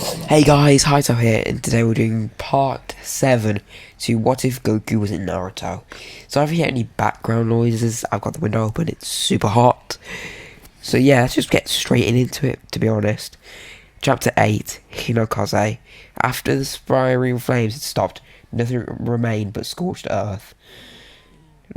Hey guys, Haito here, and today we're doing part 7 to What If Goku Was in Naruto. So if you hear any background noises, I've got the window open, it's super hot. So yeah, let's just get straight into it, to be honest. Chapter 8, Hinokaze. After the spiraling flames had stopped, nothing remained but scorched earth.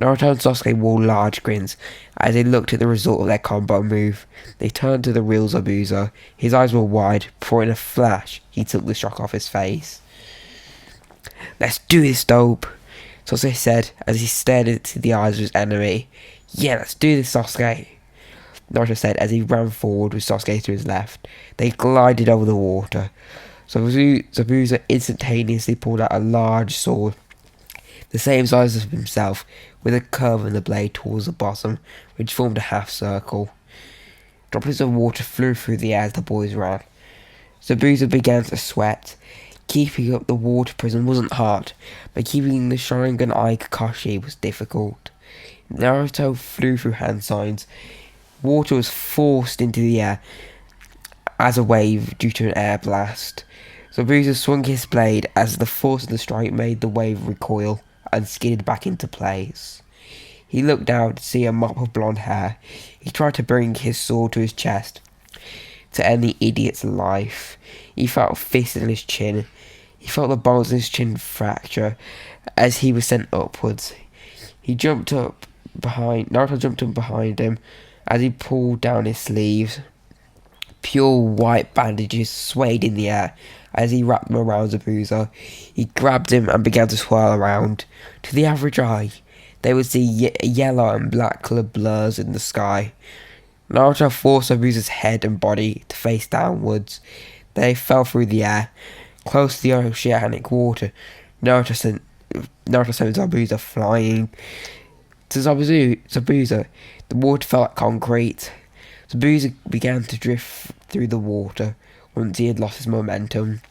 Naruto and Sasuke wore large grins as they looked at the result of their combo move. They turned to the real Zabuza. His eyes were wide, for in a flash, he took the shock off his face. "Let's do this, dope," Sasuke said as he stared into the eyes of his enemy. "Yeah, let's do this, Sasuke," Naruto said as he ran forward with Sasuke to his left. They glided over the water. Zabuza instantaneously pulled out a large sword, the same size as himself, with a curve in the blade towards the bottom, which formed a half circle. Droplets of water flew through the air as the boys ran. Zabuza began to sweat. Keeping up the water prison wasn't hard, but keeping the Sharingan Eye Kakashi was difficult. Naruto flew through hand signs. Water was forced into the air as a wave due to an air blast. Zabuza swung his blade as the force of the strike made the wave recoil and skidded back into place. He looked down to see a mop of blonde hair. He tried to bring his sword to his chest to end the idiot's life. He felt fists in his chin. He felt the bones in his chin fracture as he was sent upwards. Naruto jumped up behind him as he pulled down his sleeves. Pure white bandages swayed in the air as he wrapped them around Zabuza. He grabbed him and began to swirl around. To the average eye, they would see yellow and black coloured blurs in the sky. Naruto forced Zabuza's head and body to face downwards. They fell through the air, close to the oceanic water. Naruto sent Zabuza flying. To Zabuza, the water felt like concrete. Zabuza began to drift through the water once he had lost his momentum.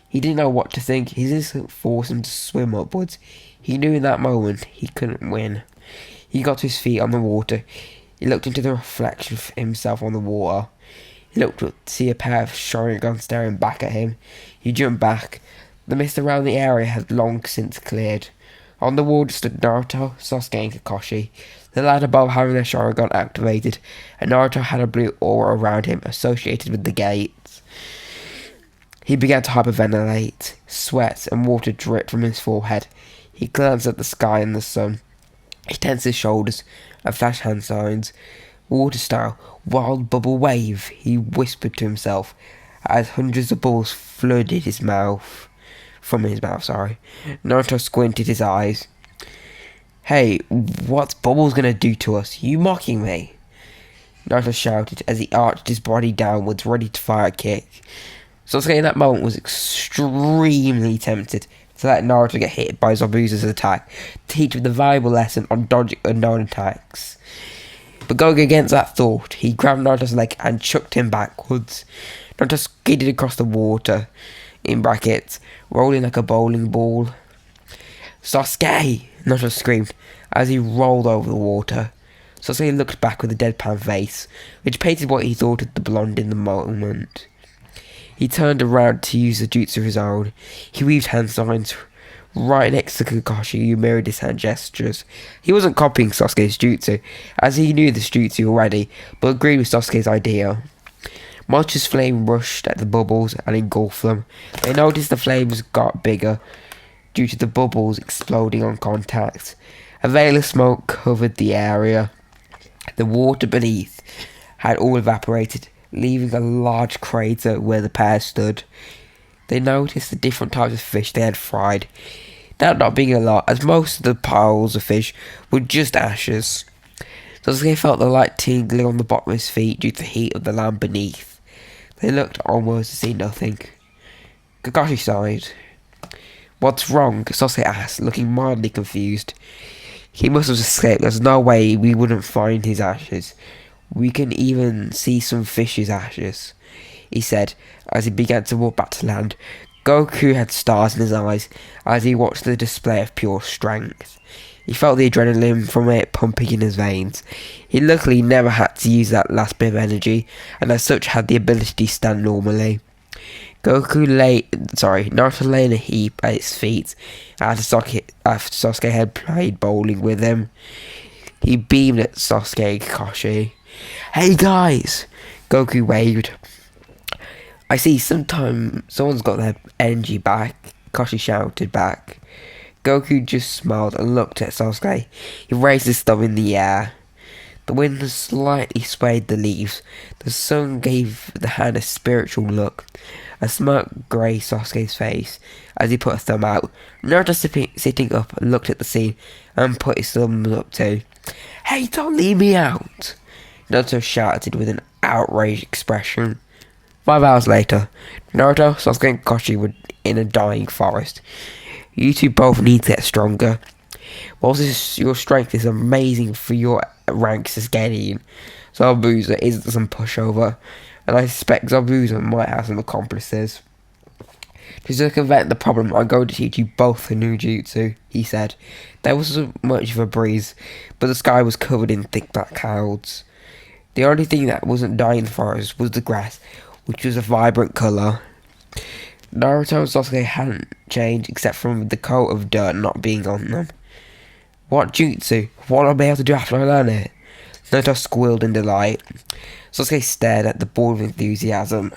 He didn't know what to think. His instinct forced him to swim upwards. He knew in that moment he couldn't win. He got to his feet on the water. He looked into the reflection of himself on the water. He looked up to see a pair of Sharingan staring back at him. He jumped back. The mist around the area had long since cleared. On the water stood Naruto, Sasuke and Kakashi, the lad above having their Sharingan activated, and Naruto had a blue aura around him associated with the gates. He began to hyperventilate. Sweat and water dripped from his forehead. He glanced at the sky and the sun. He tensed his shoulders and flashed hand signs. "Water style, wild bubble wave," he whispered to himself as hundreds of bubbles flooded his mouth. From his mouth, sorry. Naruto squinted his eyes. "Hey, what's bubbles gonna do to us? You mocking me?" Naruto shouted as he arched his body downwards, ready to fire a kick. Sasuke in that moment was extremely tempted to let Naruto get hit by Zabuza's attack, to teach him the valuable lesson on dodging unknown attacks. But going against that thought, he grabbed Naruto's leg and chucked him backwards. Naruto skidded across the water, in brackets, rolling like a bowling ball. "Sasuke!" Naruto screamed as he rolled over the water. Sasuke looked back with a deadpan face, which painted what he thought of the blonde in the moment. He turned around to use the jutsu of his own. He weaved hand signs right next to Kakashi, who mirrored his hand gestures. He wasn't copying Sasuke's jutsu, as he knew this jutsu already, but agreed with Sasuke's idea. Monstrous flame rushed at the bubbles and engulfed them. They noticed the flames got bigger due to the bubbles exploding on contact. A veil of smoke covered the area. The water beneath had all evaporated, leaving a large crater where the pair stood. They noticed the different types of fish they had fried. That not being a lot, as most of the piles of fish were just ashes. Sasuke felt the light tingling on the bottom of his feet due to the heat of the land beneath. They looked almost to see nothing. Kakashi sighed. "What's wrong?" Sasuke asked, looking mildly confused. "He must have escaped. There's no way we wouldn't find his ashes. We can even see some fish's ashes," he said as he began to walk back to land. Goku had stars in his eyes as he watched the display of pure strength. He felt the adrenaline from it pumping in his veins. He luckily never had to use that last bit of energy, and as such had the ability to stand normally. Naruto lay in a heap at his feet after Sasuke had played bowling with him. He beamed at Sasuke and Kakashi. "Hey guys!" Goku waved. "I see someone's got their energy back," Kakashi shouted back. Goku just smiled and looked at Sasuke. He raised his thumb in the air. The wind slightly swayed the leaves. The sun gave the hand a spiritual look. A smirk graced Sasuke's face as he put a thumb out. Naruto sitting up looked at the scene and put his thumb up too. "Hey, don't leave me out!" Naruto shouted with an outraged expression. 5 hours later, Naruto, Sasuke and Kakashi were in a dying forest. "You two both need to get stronger. Whilst your strength is amazing for your ranks as Genin, Zabuza isn't some pushover, and I suspect Zabuza might have some accomplices. To circumvent the problem, I'm going to teach you both a new jutsu," he said. There wasn't much of a breeze, but the sky was covered in thick black clouds. The only thing that wasn't dying in the forest was the grass, which was a vibrant colour. Naruto and Sasuke hadn't changed except from the coat of dirt not being on them. "What jutsu? What will I be able to do after I learn it?" Naruto squealed in delight. Sasuke stared at the board with enthusiasm.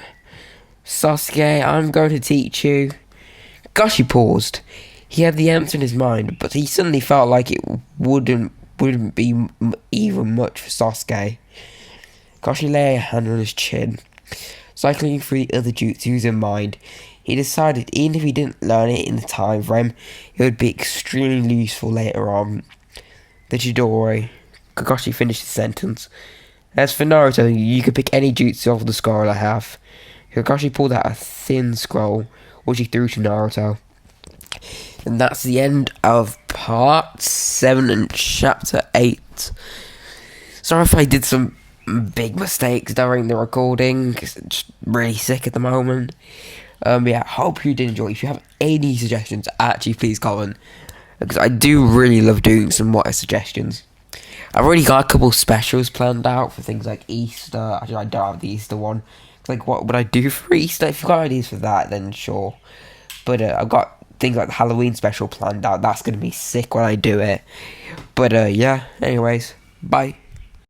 "Sasuke, I'm going to teach you." Kakashi paused. He had the answer in his mind, but he suddenly felt like it wouldn't be even much for Sasuke. Kakashi lay a hand on his chin. Cycling through the other jutsus in mind, he decided even if he didn't learn it in the time frame, it would be extremely useful later on. "The Chidori," Kakashi finished his sentence. "As for Naruto, you can pick any jutsu off the scroll I have." Kakashi pulled out a thin scroll, which he threw to Naruto. And that's the end of part 7 and chapter 8. Sorry if I did some big mistakes during the recording. It's just really sick at the moment. Yeah, hope you did enjoy. If you have any suggestions, actually please comment, because I do really love doing some what if suggestions. I've already got a couple specials planned out for things like Easter. Actually, I don't have the Easter one. Like, what would I do for Easter? If you've got ideas for that, then sure. But I've got things like the Halloween special planned out. That's going to be sick when I do it. But yeah, anyways, bye.